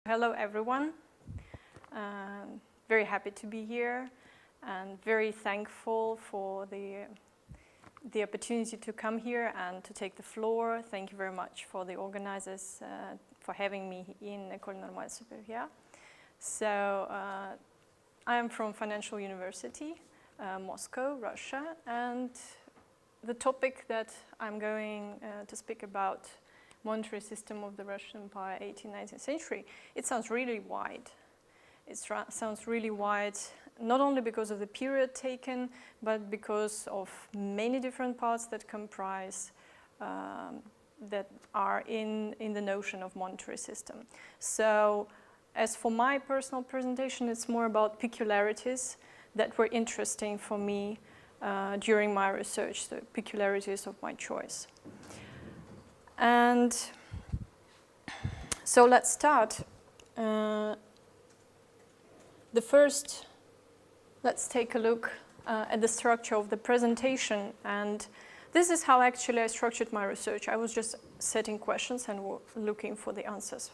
Hello everyone, very happy to be here and very thankful for the opportunity to come here and to take the floor. Thank you very much for the organizers for having me in École Normale Supérieure. So I am from Financial University, Moscow, Russia, and the topic that I'm going to speak about, monetary system of the Russian Empire, 18th, 19th century, it sounds really wide. It sounds really wide, not only because of the period taken, but because of many different parts that comprise, that are in the notion of monetary system. So, as for my personal presentation, it's more about peculiarities that were interesting for me during my research, the peculiarities of my choice. And so let's start. Let's take a look at the structure of the presentation. And this is how actually I structured my research. I was just setting questions and looking for the answers.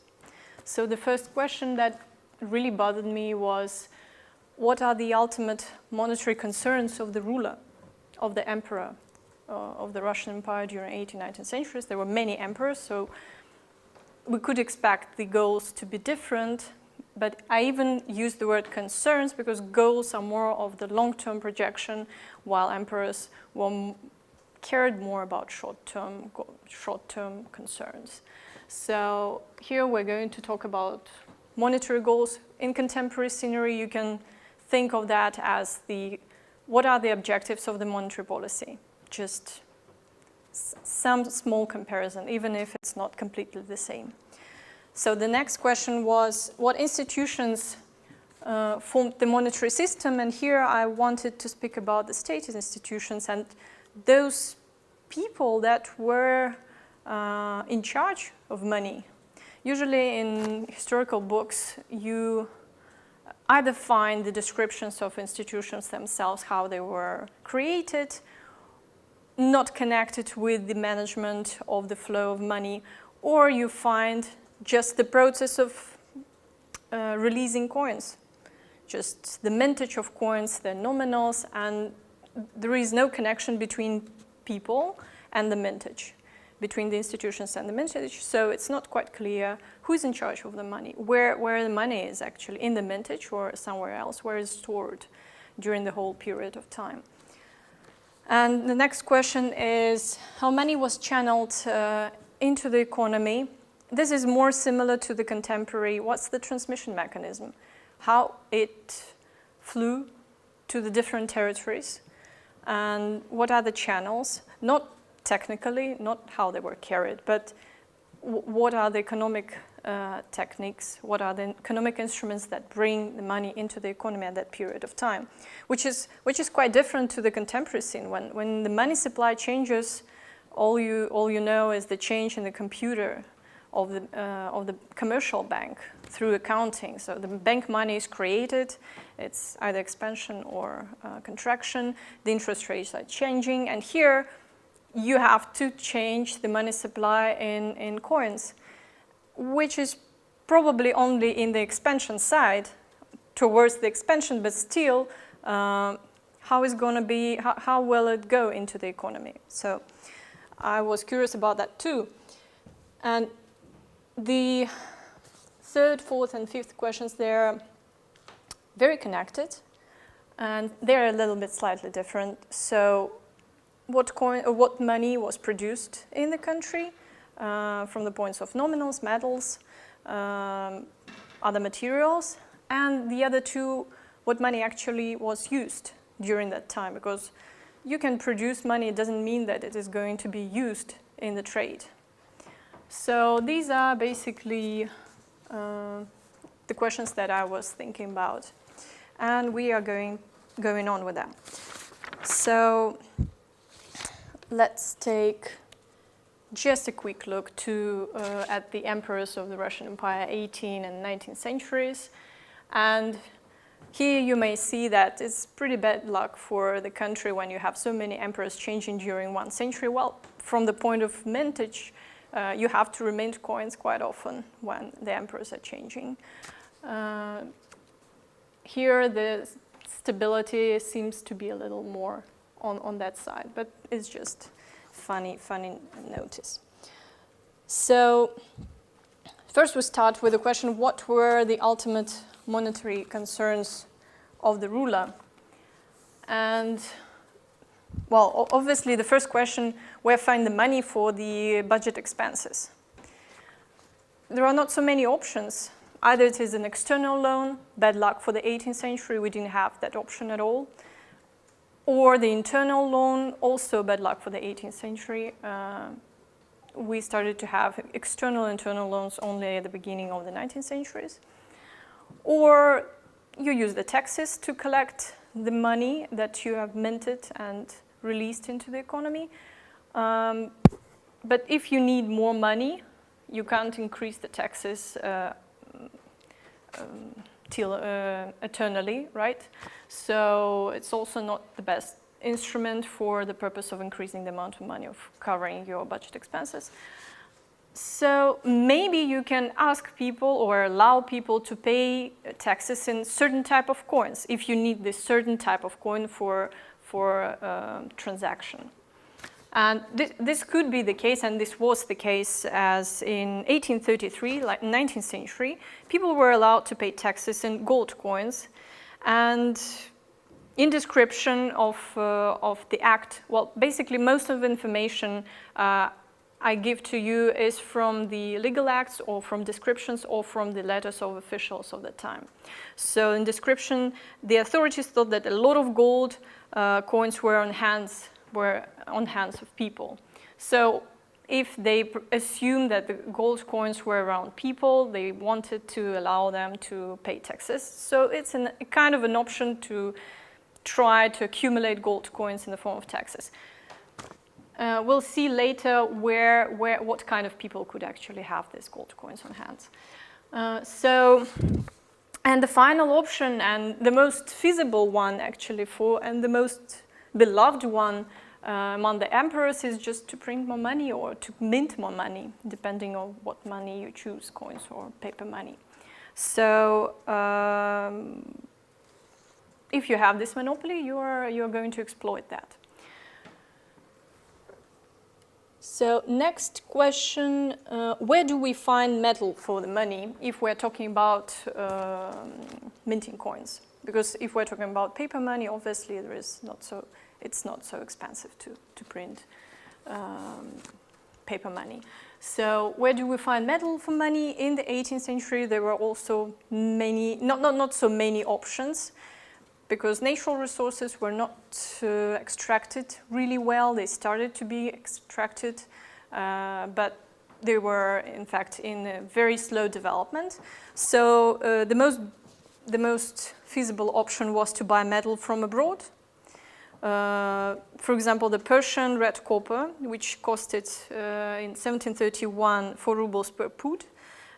So the first question that really bothered me was, what are the ultimate monetary concerns of the ruler, of the emperor of the Russian Empire during 18th, 19th centuries? There were many emperors, so we could expect the goals to be different, but I even used the word concerns because goals are more of the long-term projection, while emperors cared more about short-term concerns. So here we're going to talk about monetary goals. In contemporary scenery, you can think of that as what are the objectives of the monetary policy? Just some small comparison, even if it's not completely the same. So the next question was, what institutions formed the monetary system? And here I wanted to speak about the state institutions and those people that were in charge of money. Usually in historical books, you either find the descriptions of institutions themselves, how they were created, not connected with the management of the flow of money, or you find just the process of releasing coins, just the mintage of coins, the nominals, and there is no connection between people and the mintage, between the institutions and the mintage, so it's not quite clear who's in charge of the money, where the money is actually, in the mintage or somewhere else, where it's stored during the whole period of time. And the next question is, how money was channeled into the economy? This is more similar to the contemporary. What's the transmission mechanism? How it flew to the different territories? And what are the channels? Not technically, not how they were carried, but what are the economic techniques? What are the economic instruments that bring the money into the economy at that period of time? Which is quite different to the contemporary scene. When the money supply changes, all you know is the change in the computer of the commercial bank through accounting. So the bank money is created, it's either expansion or contraction, the interest rates are changing, and here you have to change the money supply in coins, which is probably only in the expansion side, towards the expansion, but still, how will it go into the economy? So I was curious about that too. And the third, fourth, and fifth questions, they're very connected, and they're a little bit slightly different. So what money was produced in the country from the points of nominals, metals, other materials, and the other two, what money actually was used during that time, because you can produce money, it doesn't mean that it is going to be used in the trade. So these are basically the questions that I was thinking about, and we are going on with them. So let's take just a quick look at the emperors of the Russian Empire, 18th and 19th centuries. And here you may see that it's pretty bad luck for the country when you have so many emperors changing during one century. Well, from the point of mintage, you have to remint coins quite often when the emperors are changing. Here the stability seems to be a little more on that side, but it's just funny notice. So first we start with the question, what were the ultimate monetary concerns of the ruler? And well, obviously the first question, where find the money for the budget expenses? There are not so many options. Either it is an external loan, bad luck for the 18th century, we didn't have that option at all. Or the internal loan, also bad luck for the 18th century. We started to have internal loans only at the beginning of the 19th centuries. Or you use the taxes to collect the money that you have minted and released into the economy. But if you need more money, you can't increase the taxes till eternally, right? So it's also not the best instrument for the purpose of increasing the amount of money of covering your budget expenses. So maybe you can ask people or allow people to pay taxes in certain type of coins if you need this certain type of coin for transaction. And this could be the case, and this was the case as in 1833, like 19th century, people were allowed to pay taxes in gold coins. And in description of the act, well, basically most of the information I give to you is from the legal acts or from descriptions or from the letters of officials of the time. So in description, the authorities thought that a lot of gold coins were on hands of people. So if they assumed that the gold coins were around people, they wanted to allow them to pay taxes. So it's a kind of an option to try to accumulate gold coins in the form of taxes. We'll see later what kind of people could actually have these gold coins on hands. And the final option, and the most feasible one actually and the most beloved one among the emperors, is just to print more money or to mint more money, depending on what money you choose, coins or paper money. So if you have this monopoly, you're going to exploit that. So next question, where do we find metal for the money if we're talking about minting coins? Because if we're talking about paper money, obviously it's not so expensive to print paper money. So where do we find metal for money? In the 18th century, there were also many, not so many options, because natural resources were not extracted really well. They started to be extracted, but they were, in fact, in a very slow development. So the most feasible option was to buy metal from abroad. For example, the Persian red copper, which costed in 1731 4 rubles per pud.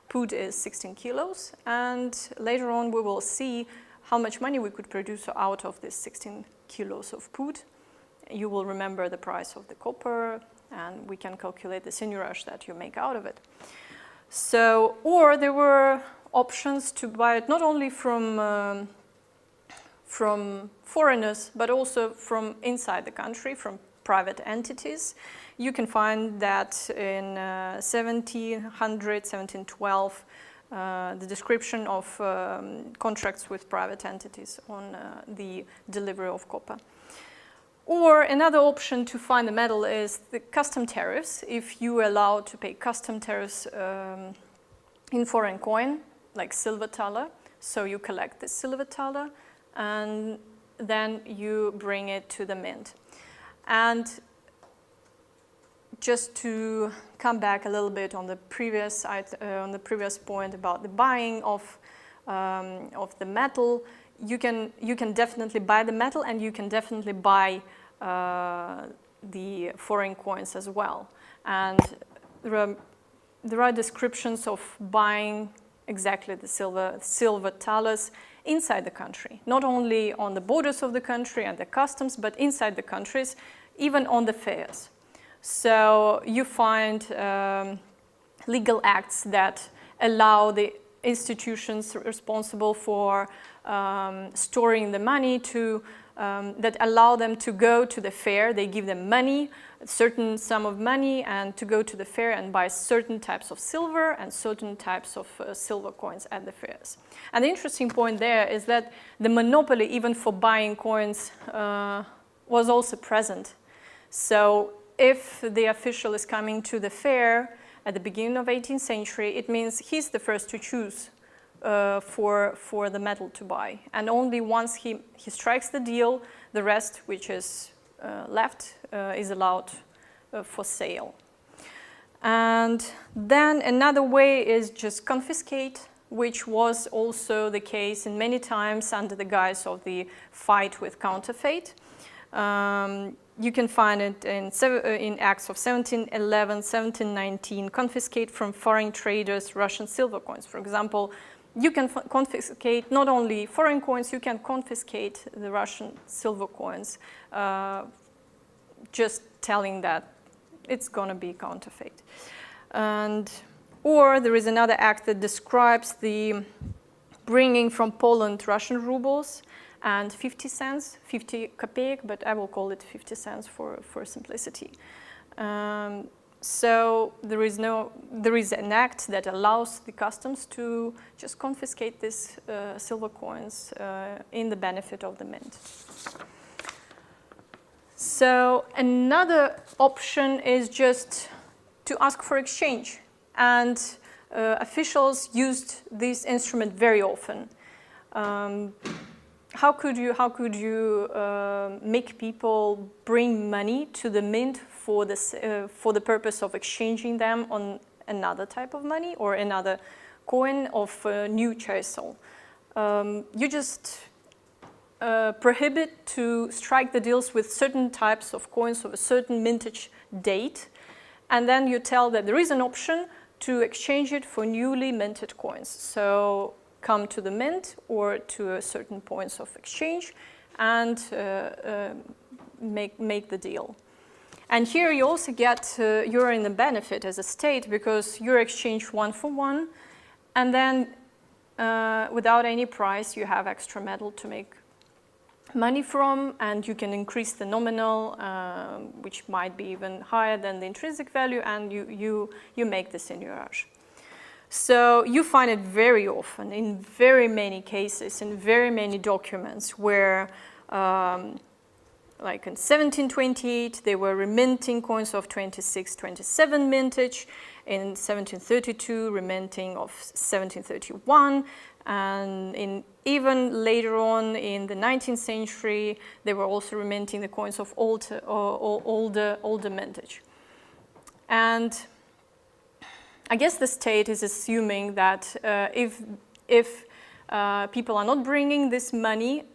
Pud is 16 kilos, and later on we will see how much money we could produce out of this 16 kilos of pud. You will remember the price of the copper, and we can calculate the seigneurage that you make out of it. So, or there were options to buy it not only from foreigners, but also from inside the country, from private entities. You can find that in 1700, 1712, the description of contracts with private entities on the delivery of copper. Or another option to find the metal is the custom tariffs. If you are allowed to pay custom tariffs in foreign coin, like silver thaler, so you collect the silver thaler and then you bring it to the mint. And just to come back a little bit on the previous point about the buying of the metal, you can definitely buy the metal, and you can definitely buy the foreign coins as well. And there are descriptions of buying exactly the silver thalers inside the country, not only on the borders of the country and the customs, but inside the countries, even on the fairs. So you find legal acts that allow the institutions responsible for storing the money that allow them to go to the fair. They give them money, a certain sum of money, and to go to the fair and buy certain types of silver and certain types of silver coins at the fairs. And the interesting point there is that the monopoly, even for buying coins, was also present. So if the official is coming to the fair at the beginning of 18th century, it means he's the first to choose for the metal to buy. And only once he strikes the deal, the rest, which is left, is allowed for sale. And then another way is just confiscate, which was also the case in many times under the guise of the fight with counterfeit. You can find it in Acts of 1711, 1719, confiscate from foreign traders Russian silver coins. For example, you can confiscate not only foreign coins, you can confiscate the Russian silver coins, just telling that it's going to be counterfeit. Or there is another act that describes the bringing from Poland Russian rubles and 50 cents, 50 kopeek, but I will call it 50 cents for simplicity. So there is an act that allows the customs to just confiscate these silver coins in the benefit of the mint. So another option is just to ask for exchange, and officials used this instrument very often. How could you make people bring money to the mint for the purpose of exchanging them on another type of money or another coin of new chersel? You just prohibit to strike the deals with certain types of coins of a certain mintage date, and then you tell that there is an option to exchange it for newly minted coins. So come to the mint or to a certain points of exchange and make the deal. And here you also get, you're in the benefit as a state because you're exchanged one for one, and then without any price you have extra metal to make money from, and you can increase the nominal, which might be even higher than the intrinsic value, and you make the seigneurage. So you find it very often in very many cases, in very many documents where, like in 1728, they were reminting coins of 26, 27 mintage, in 1732, reminting of 1731, and even later on in the 19th century, they were also reminting the coins of older mintage. And I guess the state is assuming that if people are not bringing this money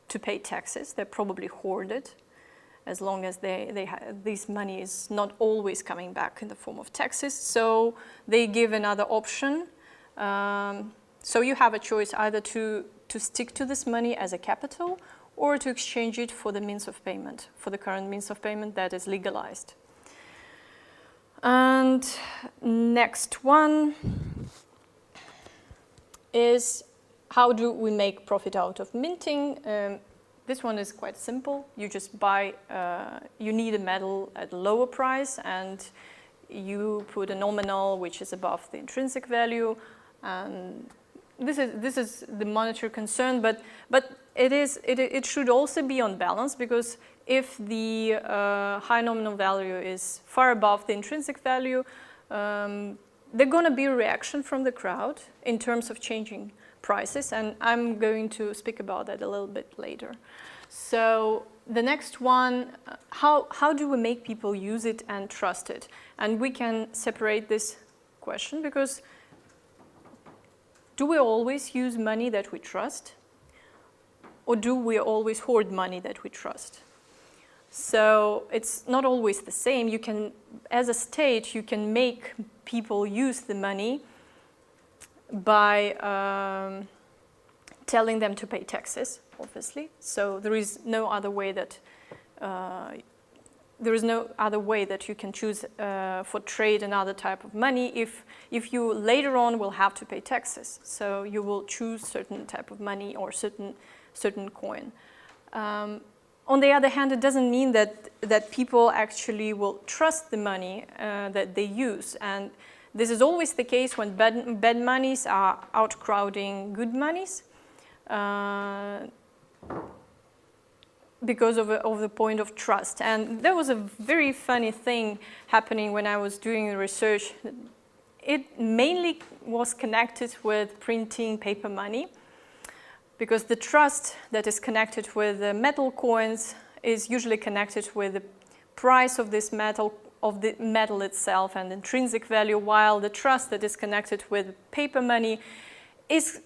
to pay taxes, they probably hoard it, as long as this money is not always coming back in the form of taxes. So they give another option. So you have a choice either to stick to this money as a capital or to exchange it for the means of payment, for the current means of payment that is legalized. And next one is how do we make profit out of minting? This one is quite simple. You just buy, you need a metal at a lower price, and you put a nominal which is above the intrinsic value. And this is the monetary concern, but it should also be on balance, because if the high nominal value is far above the intrinsic value, there's going to be a reaction from the crowd in terms of changing prices, and I'm going to speak about that a little bit later. So the next one, how do we make people use it and trust it? And we can separate this question, because do we always use money that we trust? Or do we always hoard money that we trust? So it's not always the same. You can, as a state, you can make people use the money by telling them to pay taxes, obviously. So there is no other way that there is no other way that you can choose for trade another type of money if you later on will have to pay taxes. So you will choose certain type of money or certain coin. On the other hand, it doesn't mean that people actually will trust the money that they use. And this is always the case when bad monies are outcrowding good monies. Because of the point of trust. And there was a very funny thing happening when I was doing the research. It mainly was connected with printing paper money, because the trust that is connected with the metal coins is usually connected with the price of this metal, of the metal itself and intrinsic value, while the trust that is connected with paper money is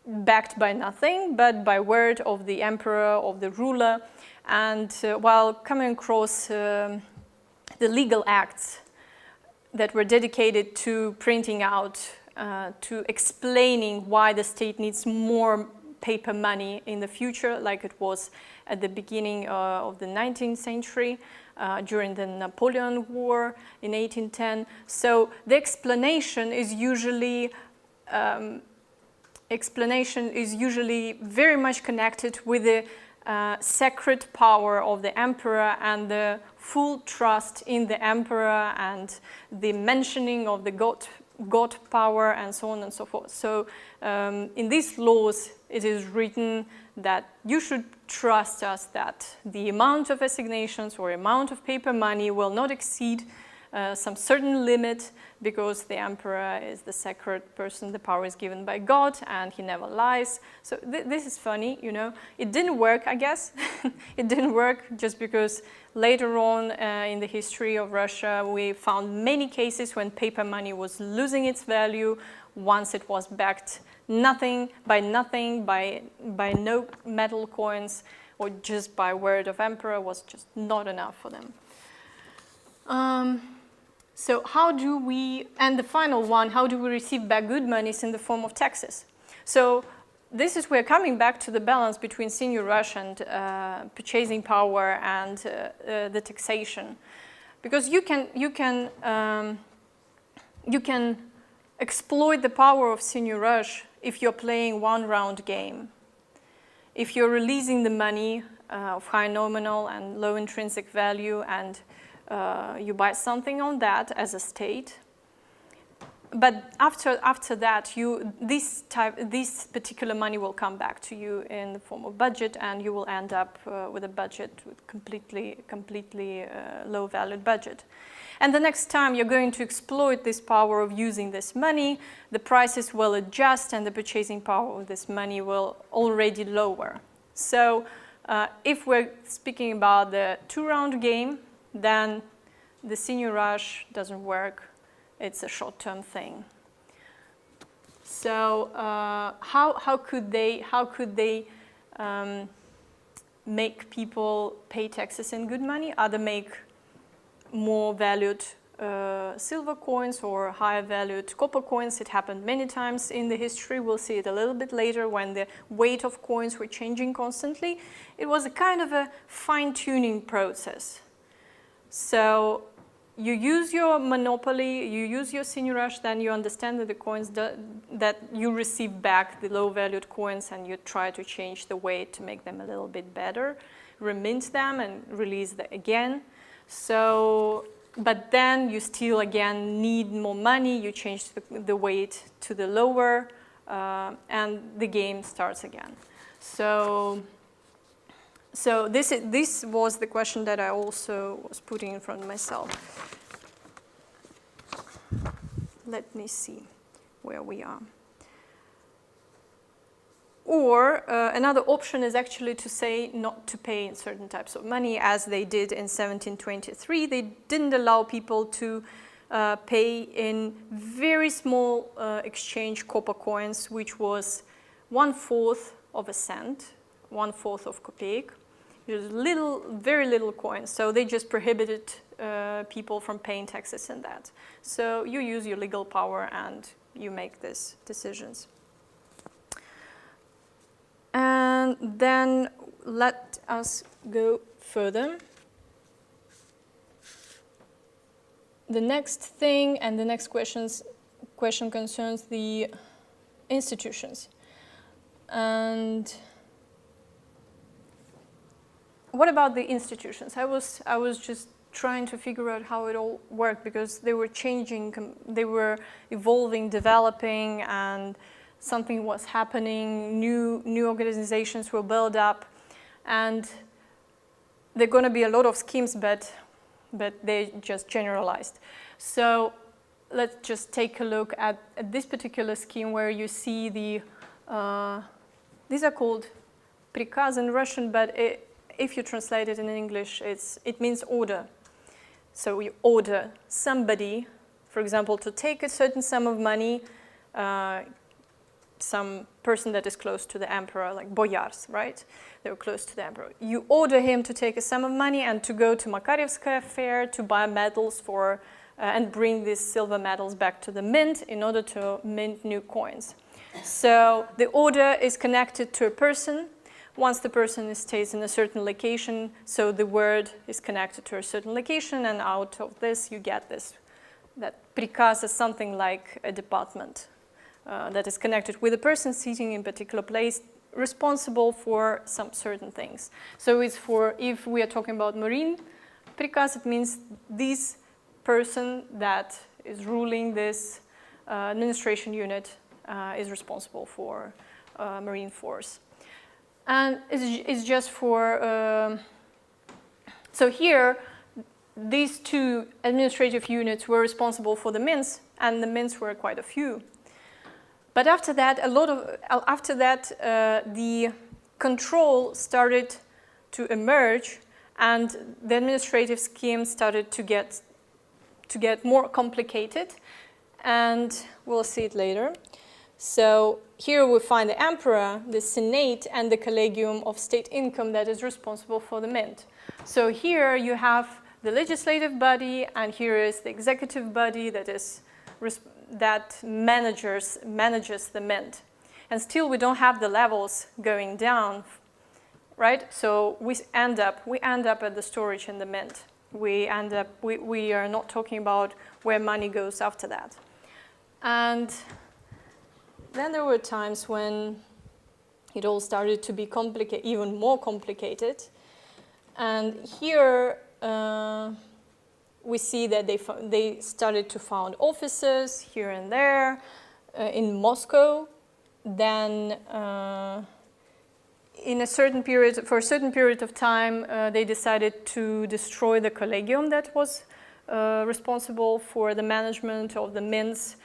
backed by nothing but by word of the emperor, of the ruler. And while coming across the legal acts that were dedicated to printing out, to explaining why the state needs more paper money in the future, like it was at the beginning of the 19th century, during the Napoleon War in 1810. So the explanation is usually very much connected with the sacred power of the emperor and the full trust in the emperor and the mentioning of the God power and so on and so forth. So in these laws, it is written that you should trust us that the amount of assignations or amount of paper money will not exceed some certain limit, because the emperor is the sacred person, the power is given by God, and he never lies. So this is funny, you know. It didn't work, I guess. It didn't work just because later on in the history of Russia, we found many cases when paper money was losing its value once it was backed by no metal coins, or just by word of emperor was just not enough for them. So how do we, and the final one, how do we receive back good monies in the form of taxes? So this is, we're coming back to the balance between senior rush and purchasing power and the taxation. Because you can exploit the power of senior rush if you're playing one round game. If you're releasing the money of high nominal and low intrinsic value, and you buy something on that as a state, but after that, this particular money will come back to you in the form of budget, and you will end up with a budget with completely low valued budget. And the next time you're going to exploit this power of using this money, the prices will adjust, and the purchasing power of this money will already lower. So if we're speaking about the two-round game, then the senior rush doesn't work. It's a short-term thing. So how could they make people pay taxes in good money? Either make more valued silver coins or higher valued copper coins. It happened many times in the history. We'll see it a little bit later when the weight of coins were changing constantly. It was a kind of a fine-tuning process. So you use your monopoly, you use your senior rush, then you understand that the coins that you receive back, the low-valued coins, and you try to change the weight to make them a little bit better, remint them and release them again. So, but then you still again need more money, you change the weight to the lower, and the game starts again. So this was the question that I also was putting in front of myself. Let me see where we are. Or another option is actually to say not to pay in certain types of money, as they did in 1723. They didn't allow people to pay in very small exchange copper coins, which was 1/4 of a cent, 1/4 of kopeek. Just very little coins. So they just prohibited people from paying taxes in that. So you use your legal power and you make these decisions. And then let us go further. the next thing and the next question concerns the institutions. And what about the institutions? I was just trying to figure out how it all worked, because they were changing, they were evolving, developing, and something was happening, new organizations were built up, and there are going to be a lot of schemes, but they just generalized. So let's just take a look at this particular scheme where you see the, these are called prikaz in Russian, but if you translate it in English, it means order. So you order somebody, for example, to take a certain sum of money, some person that is close to the emperor, like boyars, right? They were close to the emperor. You order him to take a sum of money and to go to Makarevskaya fair to buy medals for, and bring these silver medals back to the mint in order to mint new coins. So the order is connected to a person. Once the person stays in a certain location, so the word is connected to a certain location, and out of this you get this. That prikaz is something like a department that is connected with a person sitting in a particular place, responsible for some certain things. So it's for, if we are talking about marine prikaz, it means this person that is ruling this administration unit is responsible for marine force. And it's just for, so here, these two administrative units were responsible for the mints, and the mints were quite a few. But after that, the control started to emerge, and the administrative scheme started to get more complicated, and we'll see it later. So here we find the emperor, the senate, and the collegium of state income that is responsible for the mint. So here you have the legislative body, and here is the executive body that manages the mint. And still we don't have the levels going down, right? So we end up at the storage in the mint. We are not talking about where money goes after that. And then there were times when it all started to be even more complicated. And here we see that they started to found offices here and there in Moscow. Then for a certain period of time, they decided to destroy the collegium that was responsible for the management of the mints.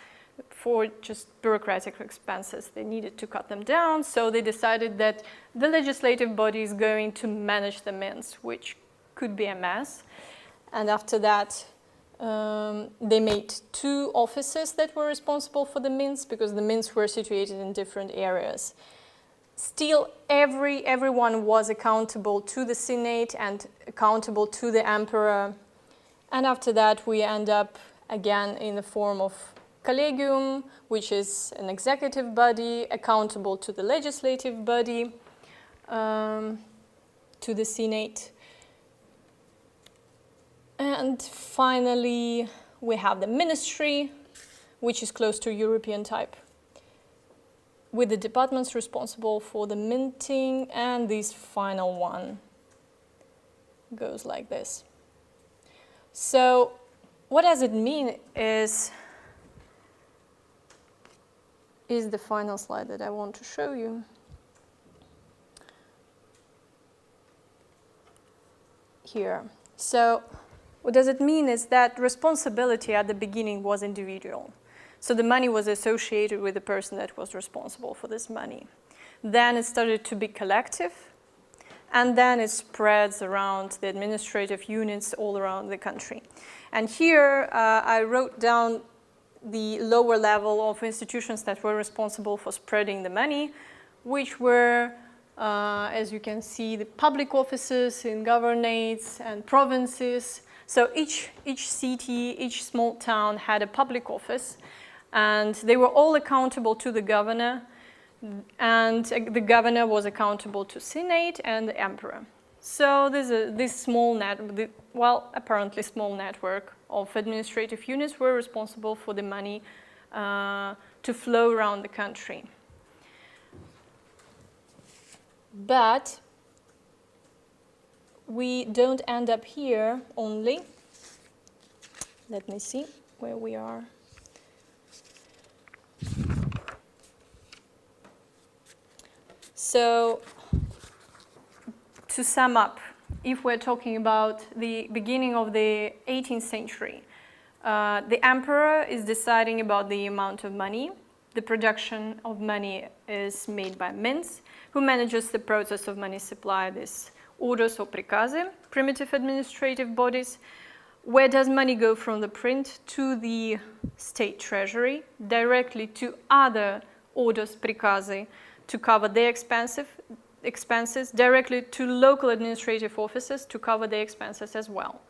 For just bureaucratic expenses, they needed to cut them down, so they decided that the legislative body is going to manage the mints, which could be a mess. And after that, they made two offices that were responsible for the mints, because the mints were situated in different areas. Still, everyone was accountable to the Senate and accountable to the emperor. And after that, we end up again in the form of collegium, which is an executive body accountable to the legislative body, to the Senate. And finally, we have the ministry, which is close to European type, with the departments responsible for the minting, and this final one goes like this. So what does it mean is the final slide that I want to show you. Here. So what does it mean is that responsibility at the beginning was individual. So the money was associated with the person that was responsible for this money. Then it started to be collective, and then it spreads around the administrative units all around the country. And here I wrote down the lower level of institutions that were responsible for spreading the money, which were, as you can see, the public offices in governorates and provinces. So each city, each small town had a public office, and they were all accountable to the governor, and the governor was accountable to Senate and the emperor. So this small apparently small network of administrative units were responsible for the money to flow around the country. But we don't end up here only. Let me see where we are. So, to sum up, if we're talking about the beginning of the 18th century, the emperor is deciding about the amount of money. The production of money is made by mints, who manages the process of money supply, these orders or приказы, primitive administrative bodies. Where does money go from the print to the state treasury, directly to other orders, приказы, to cover their expenses, directly to local administrative offices to cover their expenses as well.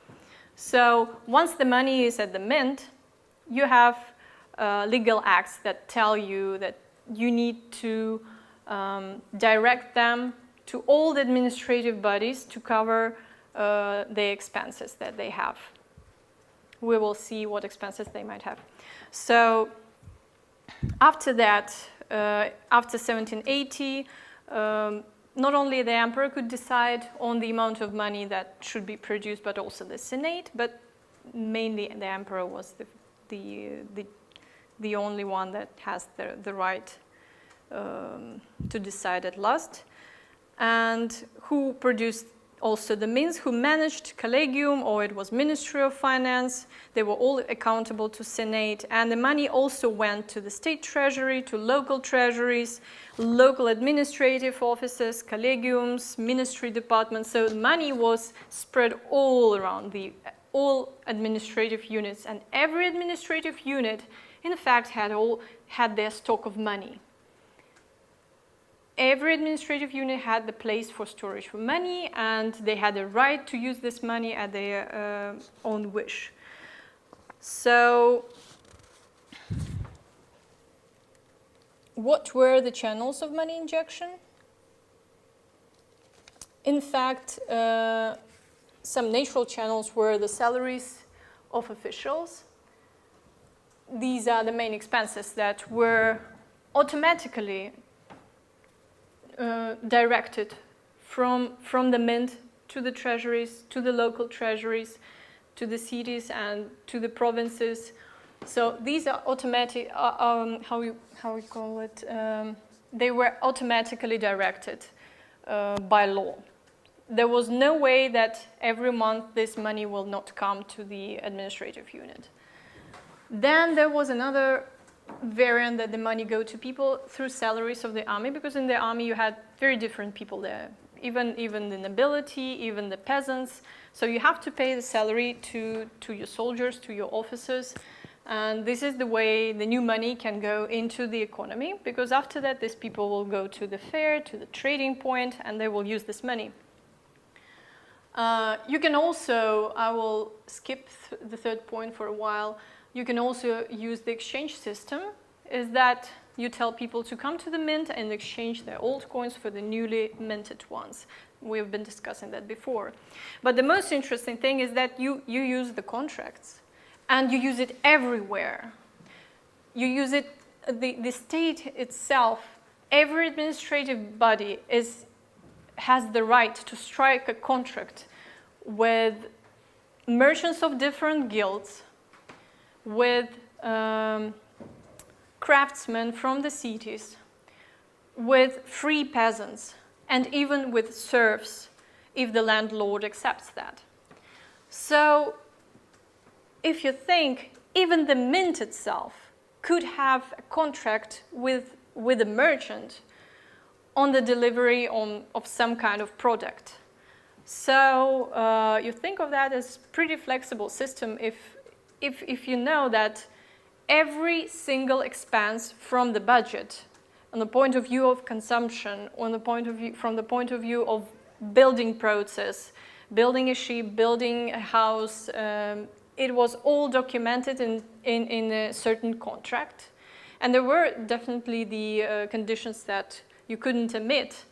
So once the money is at the mint, you have legal acts that tell you that you need to direct them to all the administrative bodies to cover the expenses that they have. We will see what expenses they might have. So after that, after 1780, not only the emperor could decide on the amount of money that should be produced, but also the Senate, but mainly the emperor was the only one that has the right to decide at last. And who produced also the mints, who managed collegium, or it was Ministry of Finance. They were all accountable to Senate, and the money also went to the state treasury, to local treasuries, local administrative offices, collegiums, ministry departments. So money was spread all around all administrative units, and every administrative unit, in fact, had their stock of money. Every administrative unit had the place for storage for money, and they had the right to use this money at their own wish. So, what were the channels of money injection? In fact, some natural channels were the salaries of officials. These are the main expenses that were automatically directed from the mint to the treasuries, to the local treasuries, to the cities and to the provinces. So these are automatic, how we call it, they were automatically directed by law. There was no way that every month this money will not come to the administrative unit. Then there was another variant that the money go to people through salaries of the army, because in the army you had very different people there, even the nobility, even the peasants. So you have to pay the salary to your soldiers, to your officers, and this is the way the new money can go into the economy, because after that these people will go to the fair, to the trading point, and they will use this money. You can also, I will skip the third point for a while, you can also use the exchange system, is that you tell people to come to the mint and exchange their old coins for the newly minted ones. We have been discussing that before. But the most interesting thing is that you use the contracts, and you use it everywhere. You use it, the state itself, every administrative body has the right to strike a contract with merchants of different guilds, with craftsmen from the cities, with free peasants, and even with serfs, if the landlord accepts that. So, if you think, even the mint itself could have a contract with a merchant on the delivery of some kind of product. So, you think of that as pretty flexible system if you know that every single expense from the budget, on the point of view of consumption, from the point of view of building process, building a ship, building a house, it was all documented in a certain contract. And there were definitely the conditions that you couldn't omit,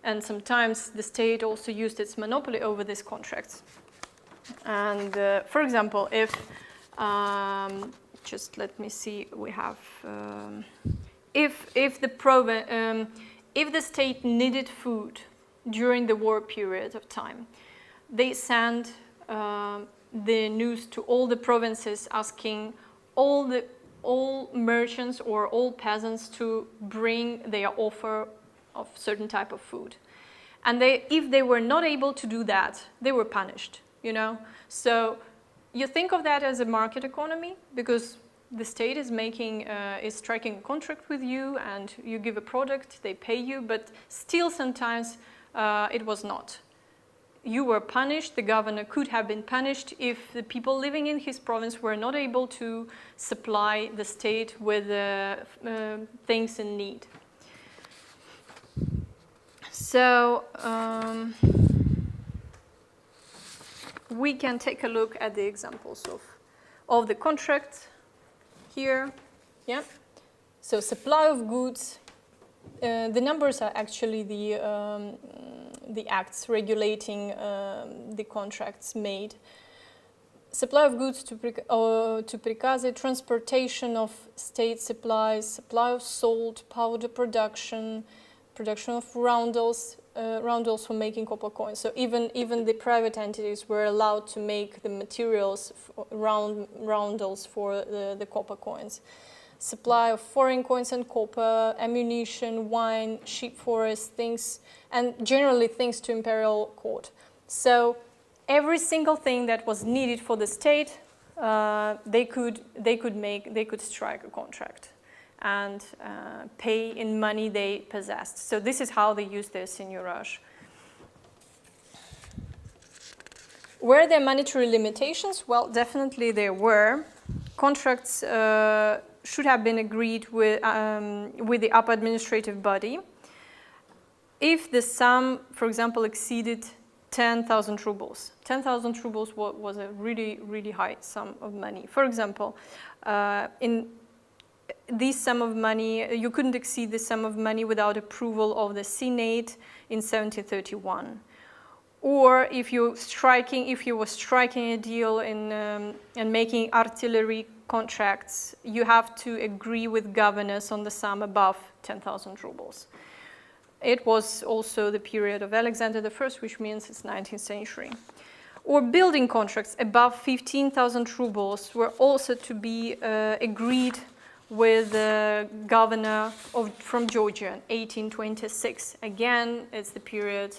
and sometimes the state also used its monopoly over these contracts. And for example, if Just let me see. We have if the state needed food during the war period of time, they send the news to all the provinces asking all merchants or all peasants to bring their offer of certain type of food. And if they were not able to do that, they were punished, you know. So you think of that as a market economy, because the state is striking a contract with you and you give a product, they pay you, but still sometimes it was not. You were punished, the governor could have been punished if the people living in his province were not able to supply the state with things in need. So we can take a look at the examples of the contracts here. Yeah. So supply of goods. The numbers are actually the acts regulating the contracts made. Supply of goods to prikazy, transportation of state supplies, supply of salt, powder production, production of roundels for making copper coins. So even the private entities were allowed to make the materials, roundels for the copper coins. Supply of foreign coins and copper, ammunition, wine, sheep forest, things, and generally things to imperial court. So every single thing that was needed for the state, they could strike a contract and pay in money they possessed. So this is how they used their seigneurage. Were there monetary limitations? Well, definitely there were. Contracts should have been agreed with the upper administrative body. If the sum, for example, exceeded 10,000 rubles. 10,000 rubles was a really, really high sum of money. For example, in this sum of money, you couldn't exceed the sum of money without approval of the Senate in 1731. Or if you were striking a deal and making artillery contracts, you have to agree with governors on the sum above 10,000 rubles. It was also the period of Alexander I, which means it's 19th century. Or building contracts above 15,000 rubles were also to be agreed with the governor from Georgia in 1826. Again, it's the period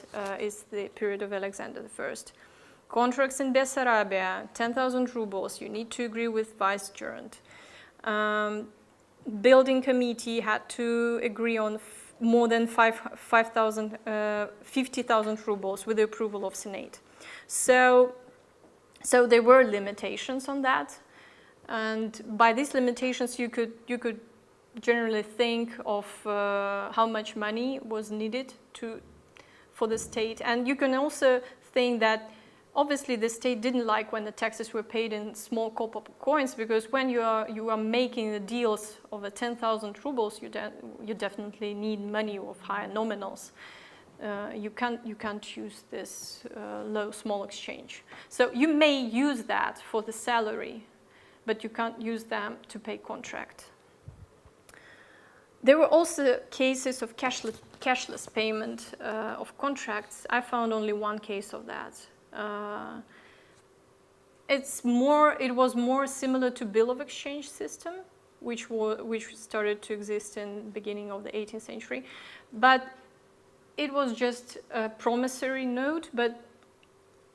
of Alexander I. Contracts in Bessarabia, 10,000 rubles, you need to agree with vicegerent. Building committee had to agree on more than 50,000 rubles with the approval of Senate. So there were limitations on that. And by these limitations, you could generally think of how much money was needed for the state. And you can also think that obviously the state didn't like when the taxes were paid in small copper coins, because when you are making the deals of 10,000 rubles, you definitely need money of higher nominals. You can't use this small exchange. So you may use that for the salary, but you can't use them to pay contract. There were also cases of cashless payment of contracts. I found only one case of that. It was more similar to bill of exchange system, which started to exist in the beginning of the 18th century, but it was just a promissory note, but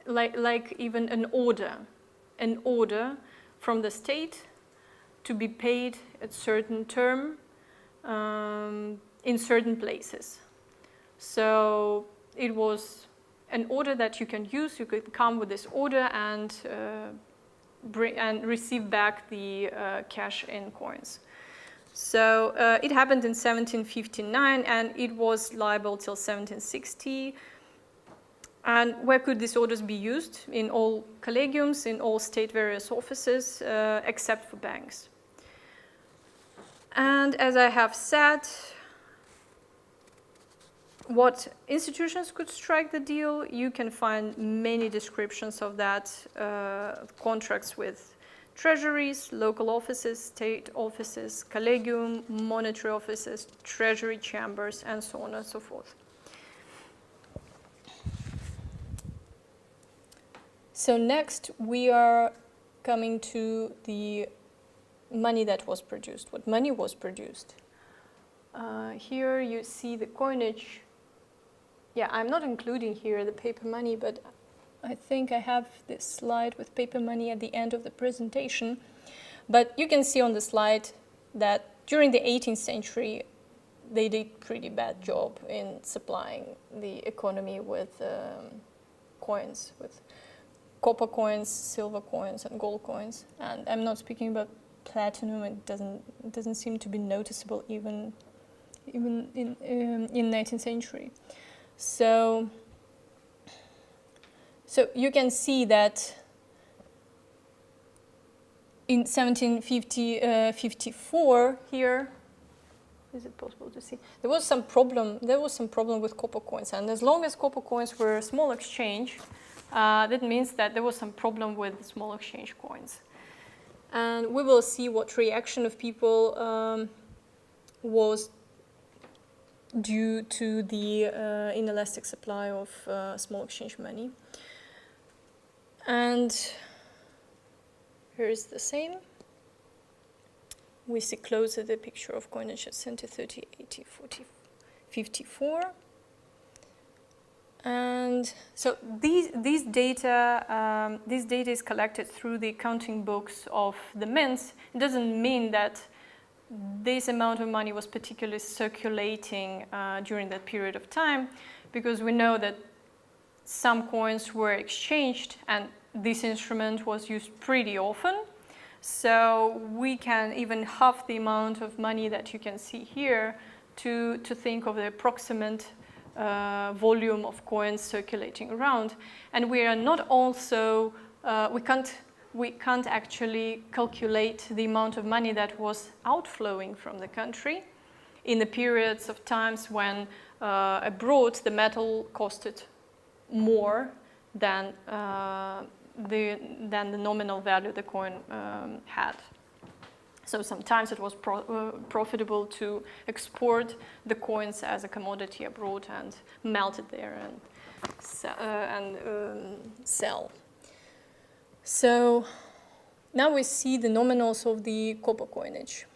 like even an order from the state to be paid at certain term in certain places. So it was an order that you can use. You could come with this order and receive back the cash in coins. So it happened in 1759, and it was liable till 1760. And where could these orders be used? In all collegiums, in all state various offices, except for banks. And as I have said, what institutions could strike the deal, you can find many descriptions of that, contracts with treasuries, local offices, state offices, collegium, monetary offices, treasury chambers, and so on and so forth. So next we are coming to the money that was produced, what money was produced. Here you see the coinage. Yeah, I'm not including here the paper money, but I think I have this slide with paper money at the end of the presentation. But you can see on the slide that during the 18th century, they did a pretty bad job in supplying the economy with coins, with copper coins, silver coins, and gold coins. And I'm not speaking about platinum. It doesn't seem to be noticeable even in 19th century. So you can see that in 1754 here, is it possible to see? There was some problem with copper coins, and as long as copper coins were a small exchange, that means that there was some problem with small exchange coins. And we will see what reaction of people was due to the inelastic supply of small exchange money. And here is the same. We see closer the picture of coinage at 1730, 80, 40, 54. And so these data is collected through the accounting books of the mints. It doesn't mean that this amount of money was particularly circulating during that period of time, because we know that some coins were exchanged and this instrument was used pretty often. So we can even half the amount of money that you can see here to think of the approximate volume of coins circulating around. And we are not also, we can't actually calculate the amount of money that was outflowing from the country in the periods of times when abroad the metal costed more than the nominal value the coin had. So sometimes it was profitable to export the coins as a commodity abroad and melt it there and sell. So now we see the nominals of the copper coinage.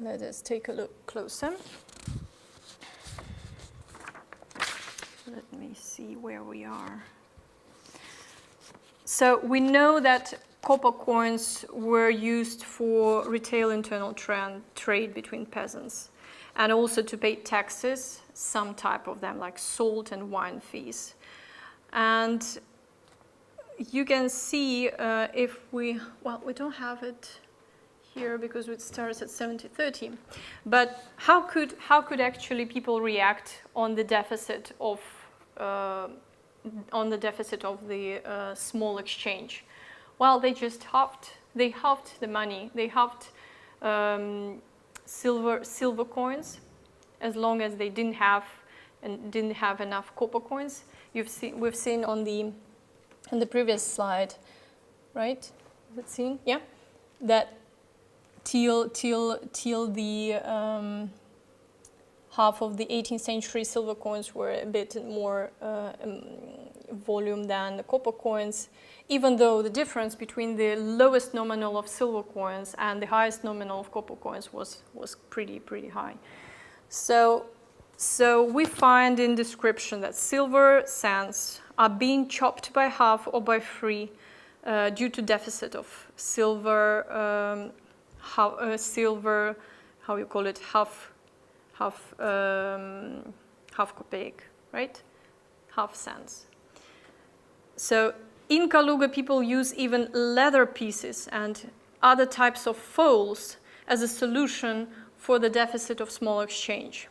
Let us take a look closer. Let me see where we are. So we know that copper coins were used for retail internal trade between peasants, and also to pay taxes, some type of them, like salt and wine fees. And you can see if we don't have it here because it starts at 1730. But how could actually people react on the deficit of the small exchange? Well, they just halved the money. They halved silver coins, as long as they didn't have enough copper coins. We've seen on the previous slide, right? Is it seen? Yeah, that till the half of the 18th century, silver coins were a bit more volume than the copper coins, even though the difference between the lowest nominal of silver coins and the highest nominal of copper coins was pretty high. So we find in description that silver cents are being chopped by half or by three due to deficit of silver, how you call it, half kopeek, right? Half cents. So in Kaluga, people use even leather pieces and other types of foils as a solution for the deficit of small exchange.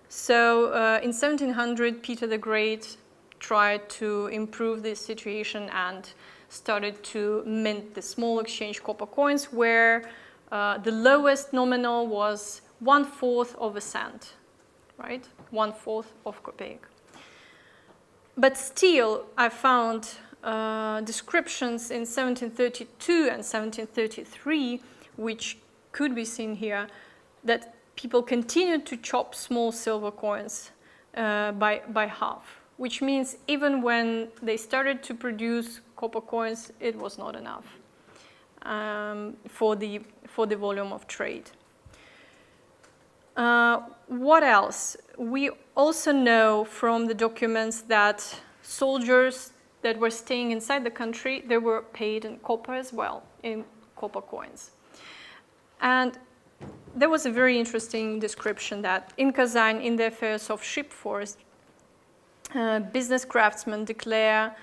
So in 1700, Peter the Great tried to improve this situation and started to mint the small exchange copper coins, where the lowest nominal was 1/4 of a cent, right? 1/4 of kopeek. But still, I found descriptions in 1732 and 1733, which could be seen here, that people continued to chop small silver coins by half, which means even when they started to produce copper coins, it was not enough for the volume of trade. What else? We also know from the documents that soldiers that were staying inside the country, they were paid in copper as well, in copper coins. And there was a very interesting description that in Kazan, in the affairs of ship force, business craftsmen declare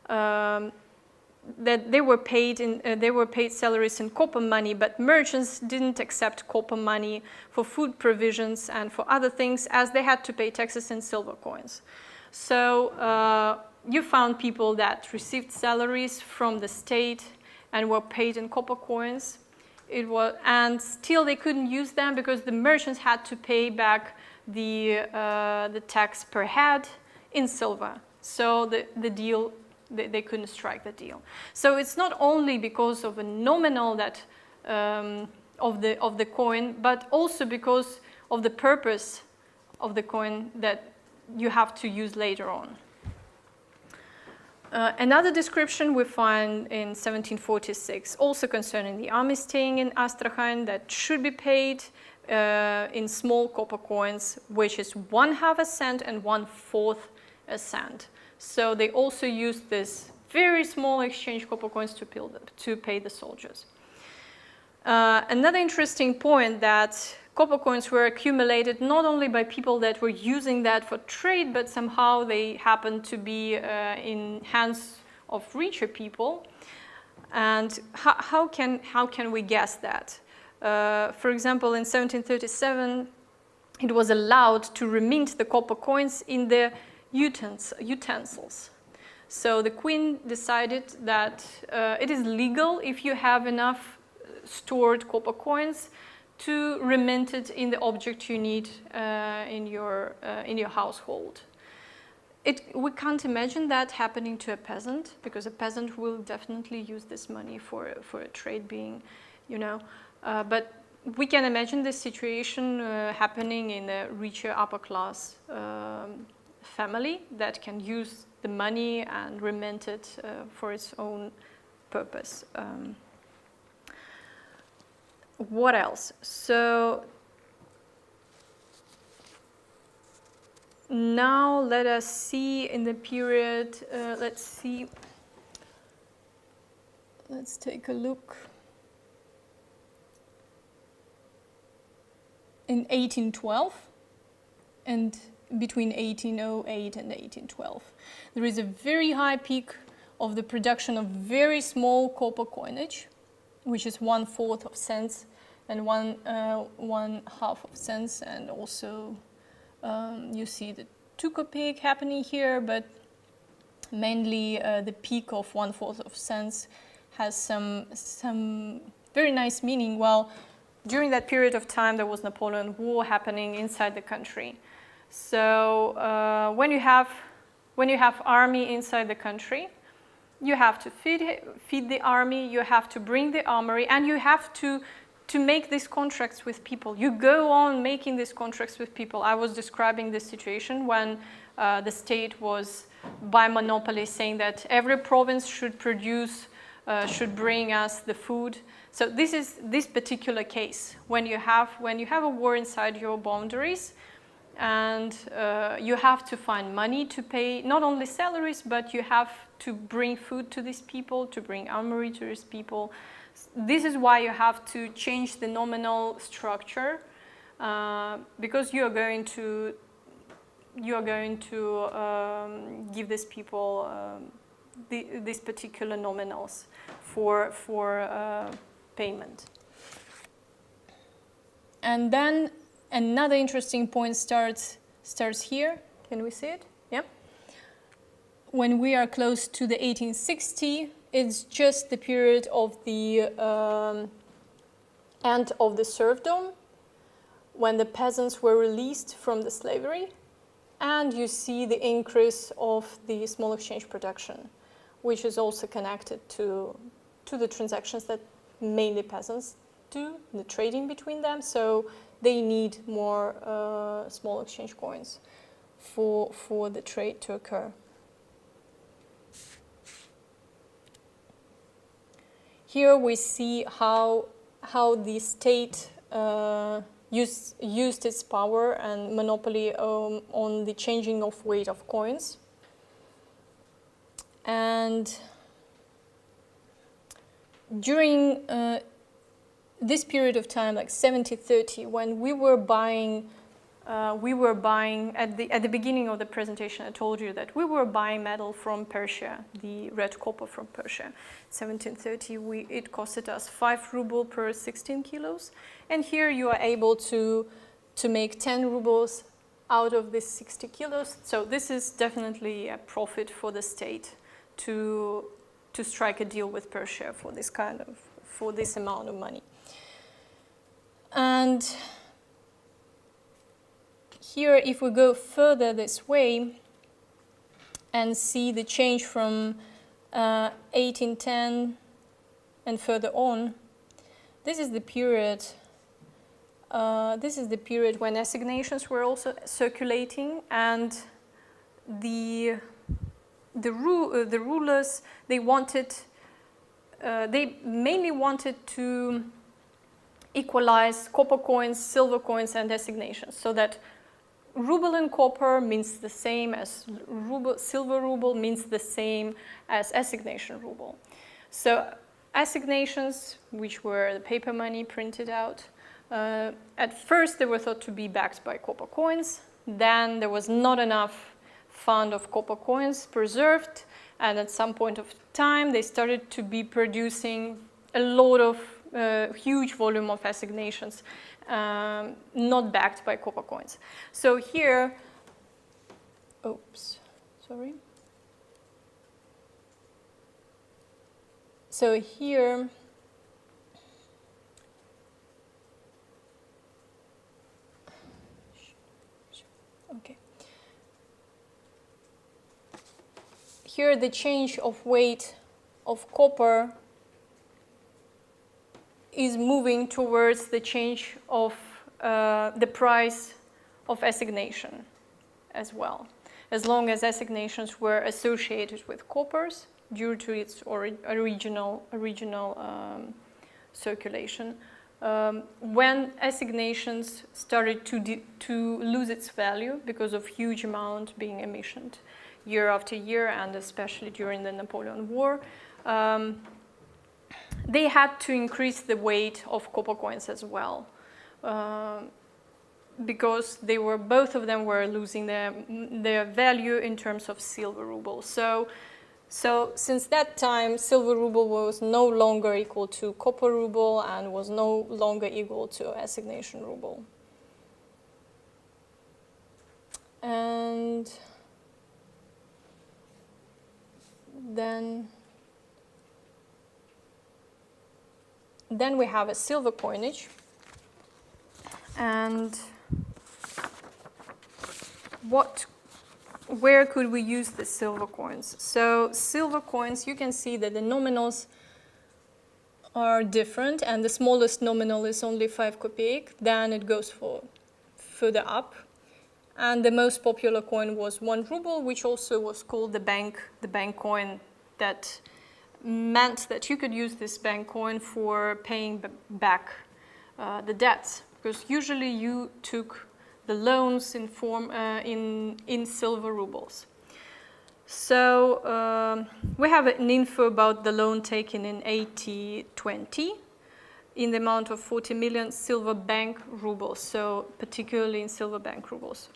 that they were paid salaries in copper money, but merchants didn't accept copper money for food provisions and for other things, as they had to pay taxes in silver coins. So you found people that received salaries from the state and were paid in copper coins. And still they couldn't use them because the merchants had to pay back the tax per head in silver. So the deal, they couldn't strike the deal. So it's not only because of a nominal that of the coin, but also because of the purpose of the coin that you have to use later on. Another description we find in 1746, also concerning the army staying in Astrakhan, that should be paid in small copper coins, which is 1/2 a cent and 1/4 a cent. So they also used this very small exchange copper coins to pay the soldiers. Another interesting point, that copper coins were accumulated not only by people that were using that for trade, but somehow they happened to be in hands of richer people. And how can we guess that? For example, in 1737, it was allowed to remint the copper coins in the utensils. So the queen decided that it is legal, if you have enough stored copper coins, to remint it in the object you need in your household. We can't imagine that happening to a peasant, because a peasant will definitely use this money for a trade being, but we can imagine this situation happening in a richer upper class family that can use the money and remit it for its own purpose. What else? So now let us see in the period, let's take a look. In 1812, and between 1808 and 1812, there is a very high peak of the production of very small copper coinage, which is 1/4 of cents and 1/2 of cents, and also you see the 2 kopek happening here, but mainly the peak of 1/4 of cents has some very nice meaning. Well, during that period of time, there was Napoleon War happening inside the country. So when you have army inside the country, you have to feed the army, you have to bring the armory, and you have to make these contracts with people. You go on making these contracts with people. I was describing this situation when the state was by monopoly saying that every province should bring us the food. So this is this particular case when you have a war inside your boundaries, and you have to find money to pay not only salaries, but you have to bring food to these people, to bring armory to these people. This is why you have to change the nominal structure, because you are going to give these people these particular nominals for payment. And then another interesting point starts here. Can we see it? Yeah. When we are close to the 1860, it's just the period of the end of the serfdom, when the peasants were released from the slavery, and you see the increase of the small exchange production, which is also connected to the transactions that mainly peasants do, the trading between them. So they need more small exchange coins for the trade to occur. Here we see how the state used its power and monopoly on the changing of weight of coins. And during this period of time, like 70-30, when we were buying at the beginning of the presentation, I told you that we were buying metal from Persia, the red copper from Persia. 1730, it costed us 5 rubles per 16 kilos. And here you are able to make 10 rubles out of this 60 kilos. So this is definitely a profit for the state to strike a deal with Persia for this amount of money. And here, if we go further this way and see the change from 1810 and further on, this is the period. This is the period when assignations were also circulating, and the rulers, they mainly wanted to equalize copper coins, silver coins, and assignations, so that ruble and copper means the same as silver ruble means the same as assignation ruble. So assignations, which were the paper money printed out, at first they were thought to be backed by copper coins. Then there was not enough fund of copper coins preserved, and at some point of time they started to be producing a lot of huge volume of assignations, not backed by copper coins. So here, So here, Here the change of weight of copper is moving towards the change of the price of assignation as well. As long as assignations were associated with coppers due to its original circulation. When assignations started to lose its value because of huge amount being emissioned year after year, and especially during the Napoleon War, they had to increase the weight of copper coins as well, because both of them were losing their value in terms of silver ruble. So since that time, silver ruble was no longer equal to copper ruble and was no longer equal to assignation ruble. And then we have a silver coinage. And where could we use the silver coins? So silver coins, you can see that the nominals are different, and the smallest nominal is only 5 kopeek. Then it goes further up. And the most popular coin was 1 ruble, which also was called the bank coin. That meant that you could use this bank coin for paying back the debts, because usually you took the loans in silver rubles. So we have an info about the loan taken in 80-20 in the amount of 40 million silver bank rubles, so particularly in silver bank rubles.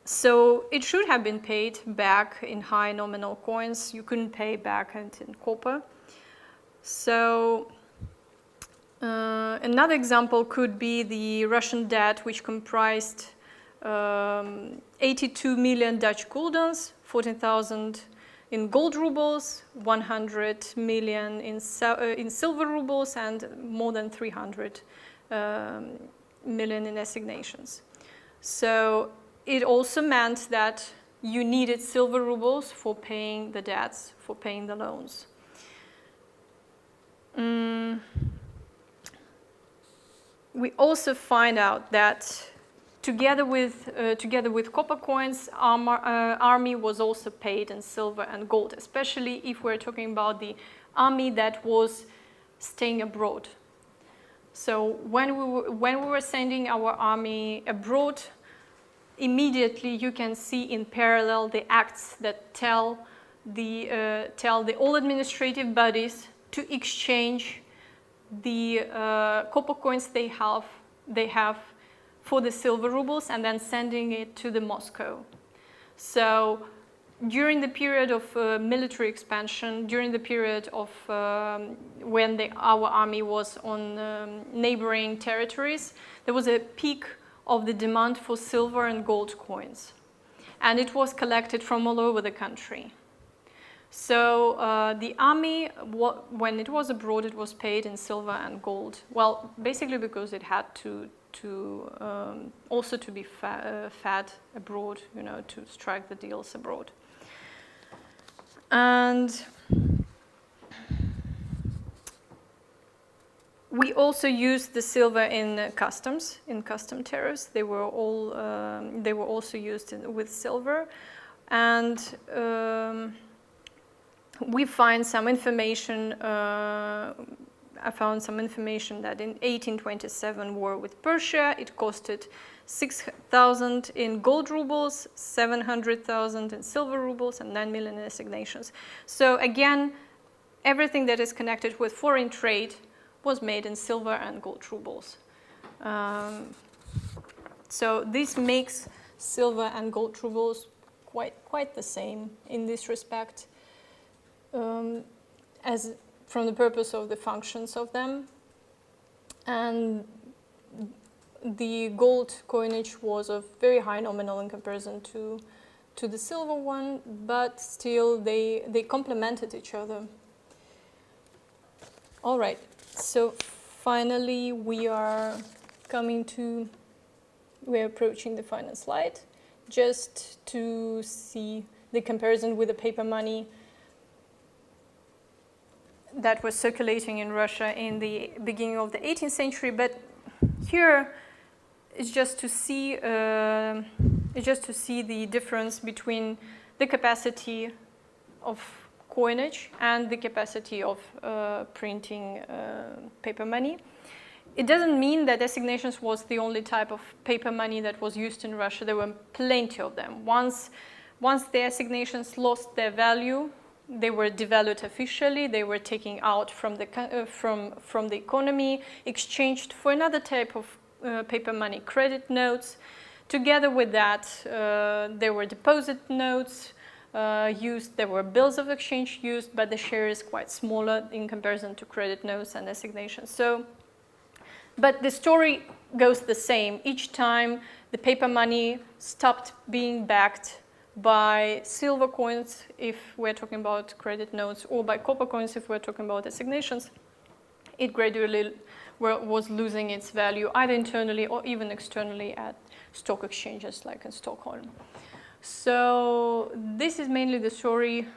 So it should have been paid back in high nominal coins. You couldn't pay back in copper. So another example could be the Russian debt, which comprised 82 million Dutch guldens, 14,000 in gold rubles, 100 million in silver rubles, and more than 300 million in assignations. So it also meant that you needed silver rubles for paying the debts, for paying the loans. We also find out that together with copper coins, army was also paid in silver and gold, especially if we're talking about the army that was staying abroad. So when we were sending our army abroad, immediately you can see in parallel the acts that tell all administrative bodies to exchange the copper coins they have for the silver rubles and then sending it to the Moscow. So during the period of military expansion, during the period of when our army was on neighboring territories, there was a peak of the demand for silver and gold coins. And it was collected from all over the country. So the army, when it was abroad, it was paid in silver and gold. Well, basically because it had to also to be fed abroad, you know, to strike the deals abroad. And we also used the silver in customs, in custom tariffs. They were also used with silver, and we find some information. I found some information that in 1827 war with Persia, it costed 6,000 in gold rubles, 700,000 in silver rubles, and 9 million in assignations. So again, everything that is connected with foreign trade was made in silver and gold rubles. So this makes silver and gold rubles quite the same in this respect, as from the purpose of the functions of them. And the gold coinage was of very high nominal in comparison to the silver one, but still they complemented each other. All right, so finally we're approaching the final slide, just to see the comparison with the paper money that was circulating in Russia in the beginning of the 18th century. But here it's just to see the difference between the capacity of coinage and the capacity of printing paper money. It doesn't mean that assignations was the only type of paper money that was used in Russia. There were plenty of them. Once the assignations lost their value, they were devalued officially. They were taken out from the economy, exchanged for another type of paper money, credit notes. Together with that, there were deposit notes used. There were bills of exchange used, but the share is quite smaller in comparison to credit notes and assignations. So, but the story goes the same. Each time the paper money stopped being backed by silver coins, if we're talking about credit notes, or by copper coins, if we're talking about assignations, it gradually was losing its value, either internally or even externally at stock exchanges like in Stockholm. So this is mainly the story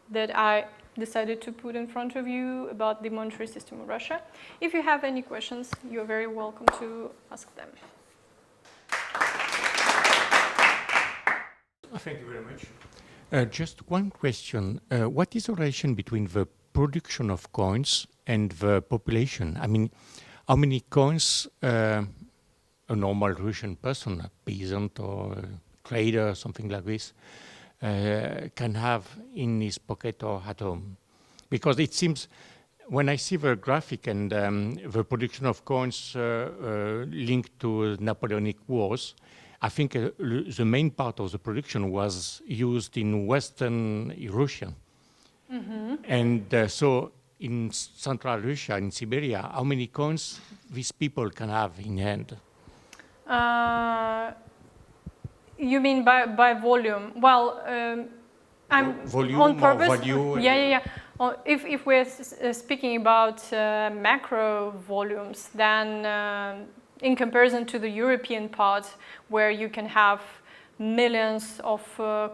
that I decided to put in front of you about the monetary system of Russia. If you have any questions, you're very welcome to ask them. Thank you very much. Just one question. What is the relation between the production of coins and the population? I mean, how many coins a normal Russian person, a peasant or a trader, something like this, can have in his pocket or at home? Because it seems, when I see the graphic and the production of coins linked to Napoleonic Wars, I think the main part of the production was used in Western Russia. Mm-hmm. And so in Central Russia, in Siberia, how many coins these people can have in hand? You mean by volume? Well, I'm volume on purpose. Or value? Yeah. If we're speaking about macro volumes, then in comparison to the European part, where you can have millions of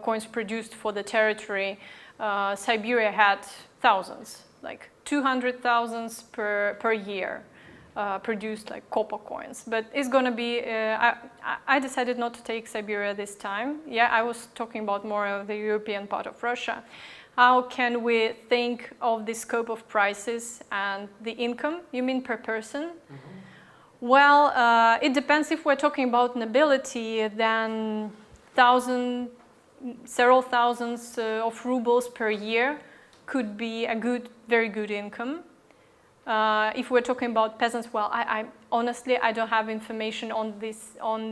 coins produced for the territory. Siberia had thousands, like 200,000 per year produced like copper coins. But it's going to be, I decided not to take Siberia this time. Yeah, I was talking about more of the European part of Russia. How can we think of the scope of prices and the income? You mean per person? Mm-hmm. Well, it depends. If we're talking about nobility, then several thousands of rubles per year could be a very good income. If we're talking about peasants, well, I honestly, I don't have information on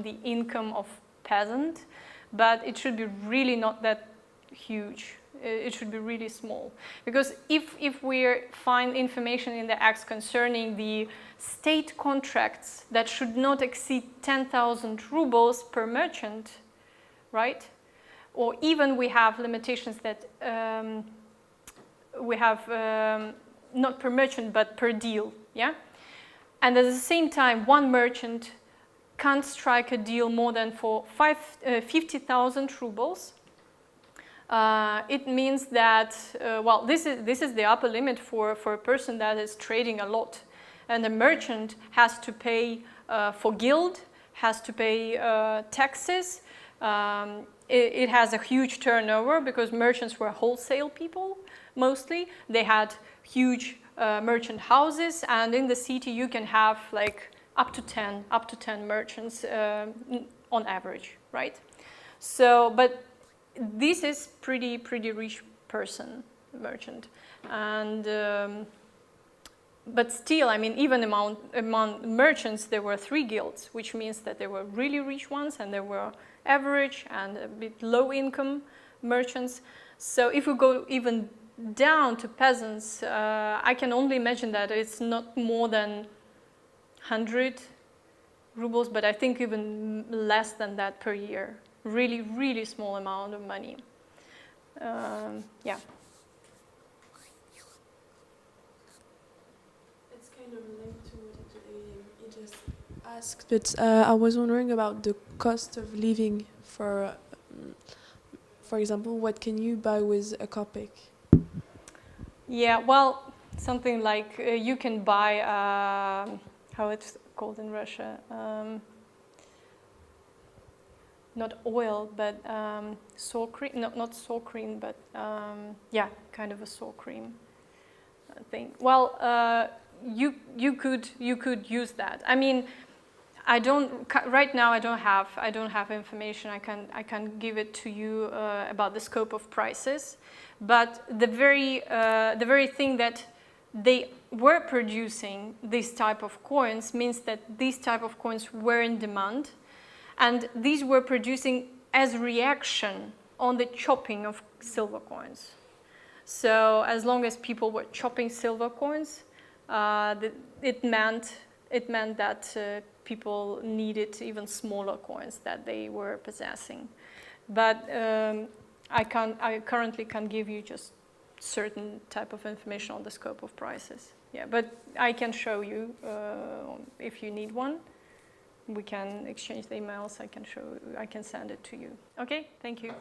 the income of peasant, but it should be really not that huge. It should be really small. Because if we find information in the acts concerning the state contracts that should not exceed 10,000 rubles per merchant, right? Or even we have limitations that we have not per merchant but per deal, yeah? And at the same time, one merchant can't strike a deal more than for 50,000 rubles. It means that, well, this is the upper limit for a person that is trading a lot. And the merchant has to pay for guild, has to pay taxes. It has a huge turnover because merchants were wholesale people, mostly. They had huge merchant houses, and in the city you can have like up to 10 merchants on average, right? So, but this is pretty rich person, merchant, and but still, I mean, even among merchants, there were 3 guilds, which means that there were really rich ones, and there were average and a bit low income merchants. So if we go even down to peasants, I can only imagine that it's not more than 100 rubles, but I think even less than that per year. Really small amount of money. Yeah. It's kind of linked to what you just asked, but I was wondering about the cost of living for example, what can you buy with a kopeck? Yeah, well, something like you can buy, how it's called in Russia, not oil, but sour cream, not sour cream, but yeah, kind of a sour cream thing. Well, you could use that. I mean, right now I don't have information. I can give it to you about the scope of prices, but the very thing that they were producing this type of coins means that these type of coins were in demand, and these were producing as reaction on the chopping of silver coins. So as long as people were chopping silver coins, it meant that people needed even smaller coins that they were possessing. But I currently can't give you just certain type of information on the scope of prices. Yeah, but I can show you if you need one. We can exchange the emails. I can send it to you. Okay, thank you.